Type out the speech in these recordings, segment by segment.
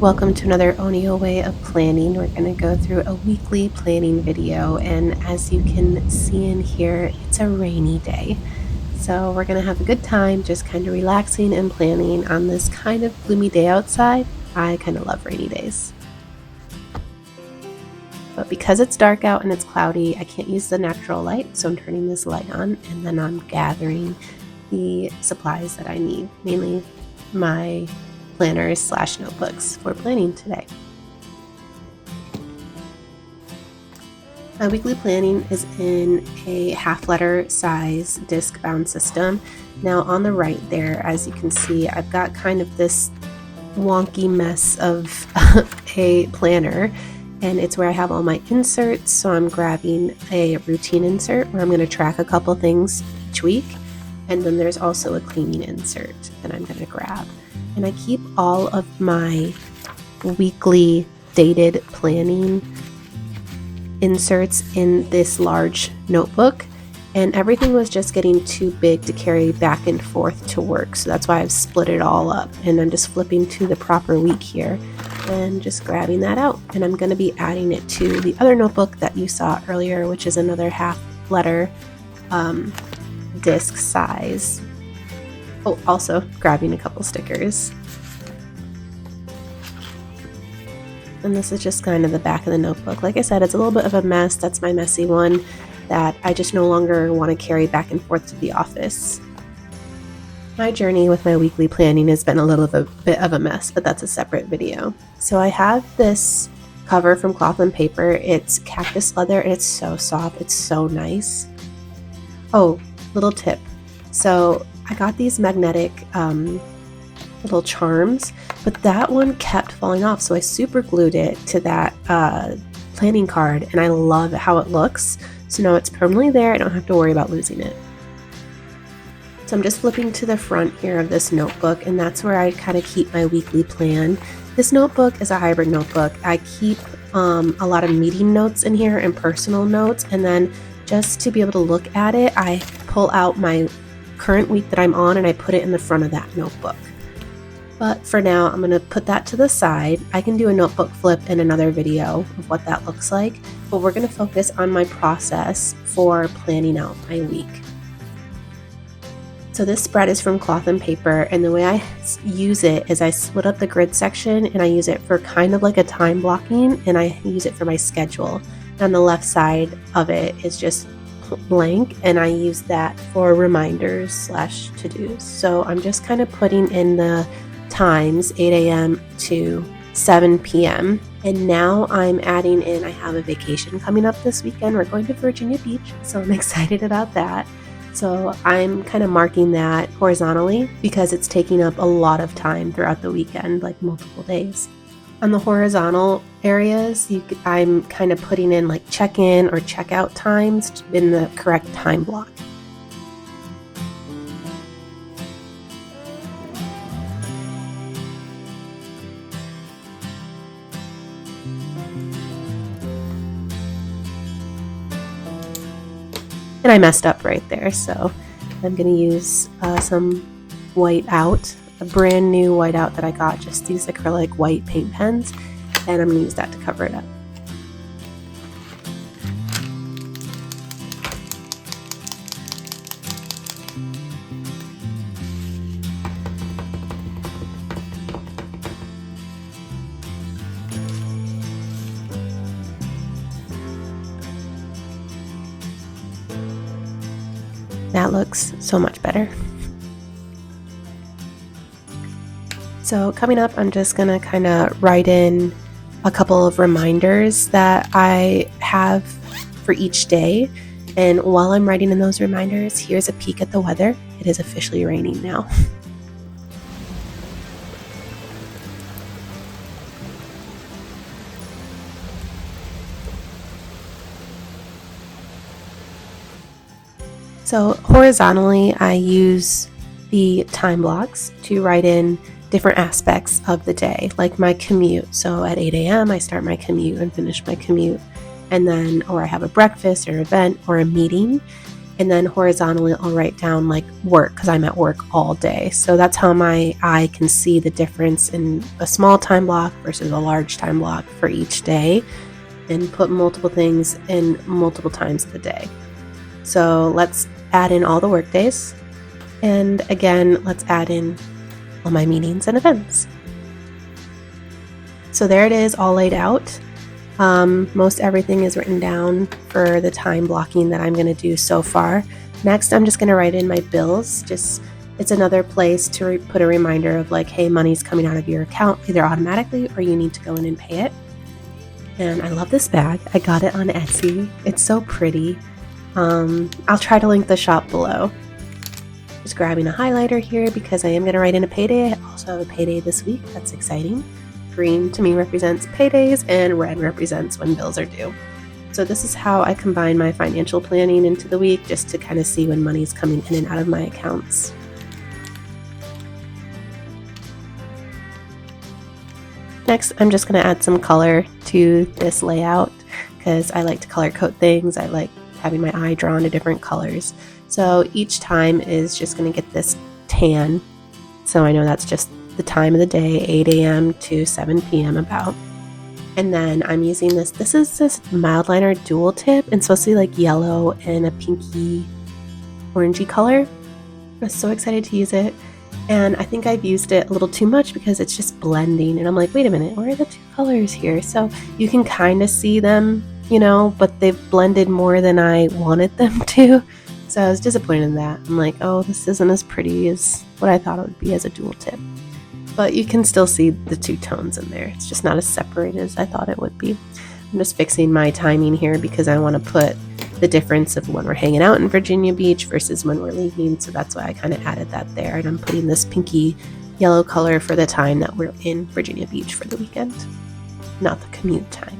Welcome to another Onio Way of planning. We're going to go through a weekly planning video, and as you can see in here, it's a rainy day. So we're going to have a good time just kind of relaxing and planning on this kind of gloomy day outside. I kind of love rainy days. But because it's dark out and it's cloudy, I can't use the natural light, so I'm turning this light on and then I'm gathering the supplies that I need, mainly my planners / notebooks for planning today. My weekly planning is in a half-letter size disc bound system. Now on the right there, as you can see, I've got kind of this wonky mess of a planner, and it's where I have all my inserts. So I'm grabbing a routine insert where I'm going to track a couple things each week, and then there's also a cleaning insert that I'm going to grab. And I keep all of my weekly dated planning inserts in this large notebook, and everything was just getting too big to carry back and forth to work. So that's why I've split it all up, and I'm just flipping to the proper week here and just grabbing that out. And I'm going to be adding it to the other notebook that you saw earlier, which is another half-letter disc size. Oh, also grabbing a couple stickers. And this is just kind of the back of the notebook. Like I said, it's a little bit of a mess. That's my messy one that I just no longer want to carry back and forth to the office. My journey with my weekly planning has been a little bit of a mess, but that's a separate video. So I have this cover from Cloth and Paper. It's cactus leather and it's so soft. It's so nice. Oh, little tip. So I got these magnetic little charms, but that one kept falling off, so I super glued it to that planning card, and I love how it looks. So now it's permanently there. I don't have to worry about losing it. So I'm just flipping to the front here of this notebook, and that's where I kind of keep my weekly plan. This notebook is a hybrid notebook. I keep a lot of meeting notes in here and personal notes, and then just to be able to look at it, I pull out my current week that I'm on and I put it in the front of that notebook. But for now, I'm going to put that to the side. I can do a notebook flip in another video of what that looks like, but we're going to focus on my process for planning out my week. So this spread is from Cloth and Paper, and the way I use it is I split up the grid section and I use it for kind of like a time blocking, and I use it for my schedule. And on the left side of it is just blank, and I use that for reminders / to-dos. So I'm just kind of putting in the times 8 a.m. to 7 p.m. And now I'm adding in, I have a vacation coming up this weekend. We're going to Virginia Beach, so I'm excited about that. So I'm kind of marking that horizontally because it's taking up a lot of time throughout the weekend, like multiple days. On the horizontal areas, I'm kind of putting in like check-in or check-out times in the correct time block. And I messed up right there, so I'm going to use some white out, a brand new white out that I got, just these acrylic white paint pens, and I'm going to use that to cover it up. That looks so much better. So coming up, I'm just going to kind of write in a couple of reminders that I have for each day. And while I'm writing in those reminders, here's a peek at the weather. It is officially raining now. So horizontally, I use the time blocks to write in different aspects of the day, like my commute. So at 8 a.m. I start my commute and finish my commute. And then, or I have a breakfast or event or a meeting. And then horizontally, I'll write down like work, because I'm at work all day. So that's how my eye can see the difference in a small time block versus a large time block for each day, and put multiple things in multiple times of the day. So let's add in all the work days. And again, let's add in all my meetings and events. So there it is, all laid out. Most everything is written down for the time blocking that I'm going to do so far. Next, I'm just going to write in my bills. It's another place to put a reminder of like, hey, money's coming out of your account either automatically or you need to go in and pay it. And I love this bag. I got it on Etsy. It's so pretty. I'll try to link the shop below. Just grabbing a highlighter here because I am going to write in a payday. I also have a payday this week. That's exciting. Green to me represents paydays and red represents when bills are due. So this is how I combine my financial planning into the week, just to kind of see when money's coming in and out of my accounts. Next, I'm just going to add some color to this layout because I like to color code things. I like having my eye drawn to different colors. So each time is just going to get this tan. So I know that's just the time of the day, 8 a.m. to 7 p.m. about. And then I'm using this. This is this mild liner dual tip, and supposed to be like yellow and a pinky orangey color. I'm so excited to use it. And I think I've used it a little too much because it's just blending. And I'm like, wait a minute, where are the two colors here? So you can kind of see them, but they've blended more than I wanted them to. So I was disappointed in that. I'm like, oh, this isn't as pretty as what I thought it would be as a dual tip. But you can still see the two tones in there. It's just not as separated as I thought it would be. I'm just fixing my timing here because I want to put the difference of when we're hanging out in Virginia Beach versus when we're leaving. So that's why I kind of added that there. And I'm putting this pinky yellow color for the time that we're in Virginia Beach for the weekend, not the commute time.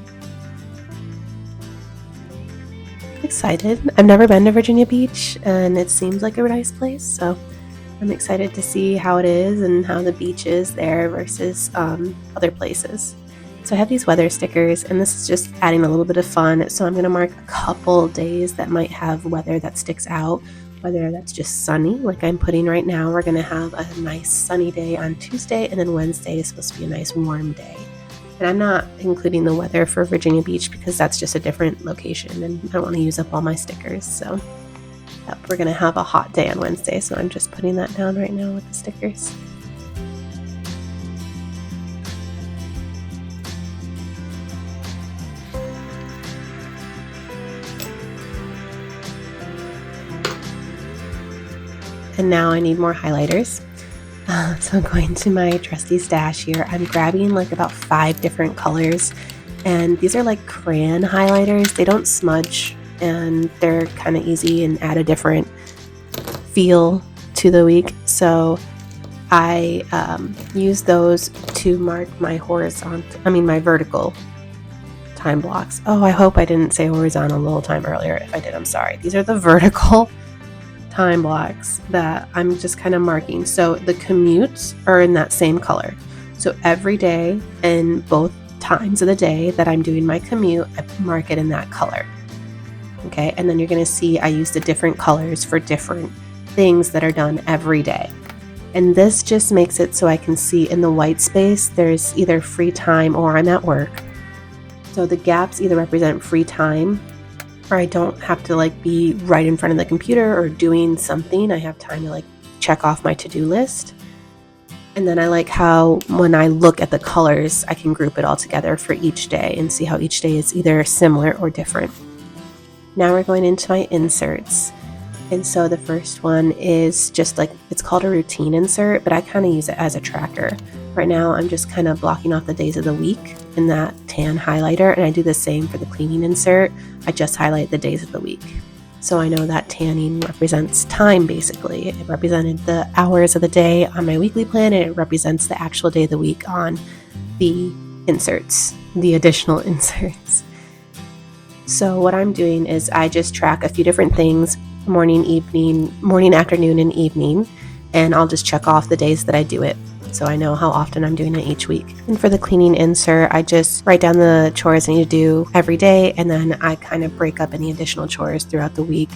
Excited. I've never been to Virginia Beach and it seems like a nice place, so I'm excited to see how it is and how the beach is there versus other places. So I have these weather stickers, and this is just adding a little bit of fun. So I'm going to mark a couple days that might have weather that sticks out, whether that's just sunny like I'm putting right now. We're going to have a nice sunny day on Tuesday, and then Wednesday is supposed to be a nice warm day. And I'm not including the weather for Virginia Beach because that's just a different location and I don't want to use up all my stickers. So we're going to have a hot day on Wednesday, so I'm just putting that down right now with the stickers. And now I need more highlighters. So I'm going to my trusty stash here. I'm grabbing like about 5 different colors, and these are like crayon highlighters. They don't smudge and they're kind of easy and add a different feel to the week. So I use those to mark my my vertical time blocks. Oh, I hope I didn't say horizontal the whole time earlier. If I did, I'm sorry. These are the vertical time blocks that I'm just kind of marking. So the commutes are in that same color. So every day and both times of the day that I'm doing my commute, I mark it in that color. Okay, and then you're going to see I use the different colors for different things that are done every day. And this just makes it so I can see in the white space there's either free time or I'm at work. So the gaps either represent free time, or I don't have to be right in front of the computer or doing something. I have time to check off my to-do list. And then I like how when I look at the colors, I can group it all together for each day and see how each day is either similar or different. Now we're going into my inserts. And so the first one is just it's called a routine insert, but I kind of use it as a tracker. Right now I'm just kind of blocking off the days of the week in that tan highlighter, and I do the same for the cleaning insert. I just highlight the days of the week. So I know that tanning represents time, basically. It represented the hours of the day on my weekly plan, and it represents the actual day of the week on the inserts, the additional inserts. So what I'm doing is I just track a few different things, morning, afternoon, and evening, and I'll just check off the days that I do it, so I know how often I'm doing it each week. And for the cleaning insert, I just write down the chores I need to do every day, and then I kind of break up any additional chores throughout the week.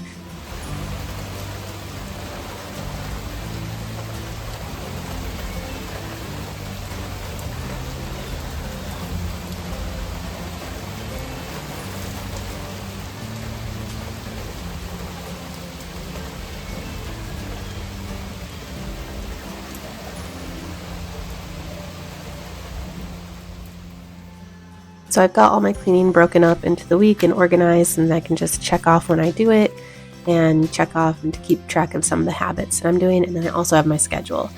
So I've got all my cleaning broken up into the week and organized, and I can just check off when I do it and check off and to keep track of some of the habits that I'm doing. And then I also have my schedule.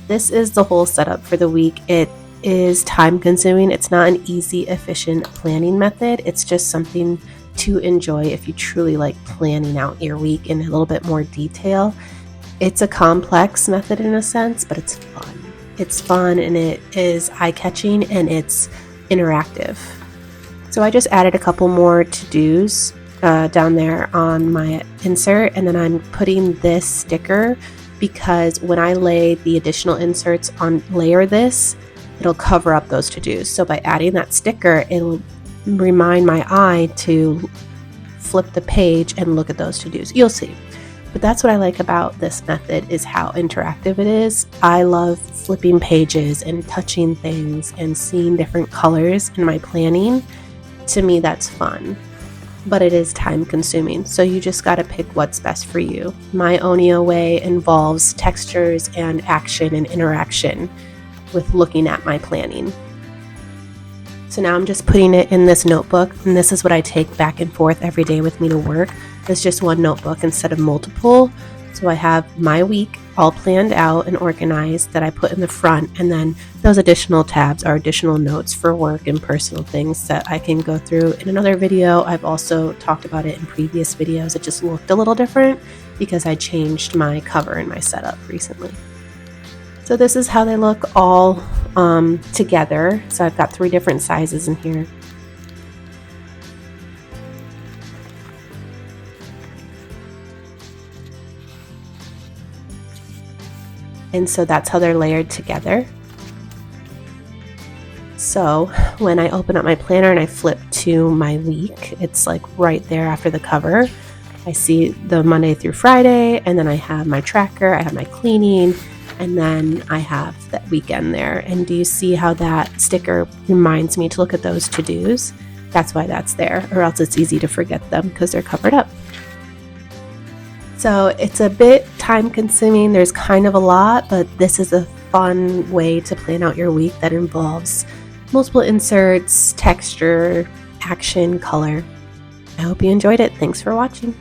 This is the whole setup for the week. It is time consuming. It's not an easy, efficient planning method. It's just something to enjoy if you truly like planning out your week in a little bit more detail. It's a complex method in a sense, but it's fun. It's fun and it is eye-catching and it's interactive. So I just added a couple more to-dos down there on my insert, and then I'm putting this sticker because when I lay the additional inserts on layer this, it'll cover up those to-dos. So by adding that sticker, it'll remind my eye to flip the page and look at those to-dos. You'll see. But that's what I like about this method is how interactive it is. I love flipping pages and touching things and seeing different colors in my planning. To me, that's fun. But it is time consuming, so you just got to pick what's best for you. My Onio Way involves textures and action and interaction with looking at my planning. So now I'm just putting it in this notebook, and this is what I take back and forth every day with me to work. It's just one notebook instead of multiple. So I have my week all planned out and organized that I put in the front, and then those additional tabs are additional notes for work and personal things that I can go through in another video. I've also talked about it in previous videos. It just looked a little different because I changed my cover and my setup recently. So this is how they look all together. So I've got 3 different sizes in here. And so that's how they're layered together. So when I open up my planner and I flip to my week, it's like right there after the cover. I see the Monday through Friday, and then I have my tracker, I have my cleaning, and then I have that weekend there. And do you see how that sticker reminds me to look at those to-dos? That's why that's there, or else it's easy to forget them because they're covered up. So it's a bit time consuming. There's kind of a lot, but this is a fun way to plan out your week that involves multiple inserts, texture, action, color. I hope you enjoyed it. Thanks for watching.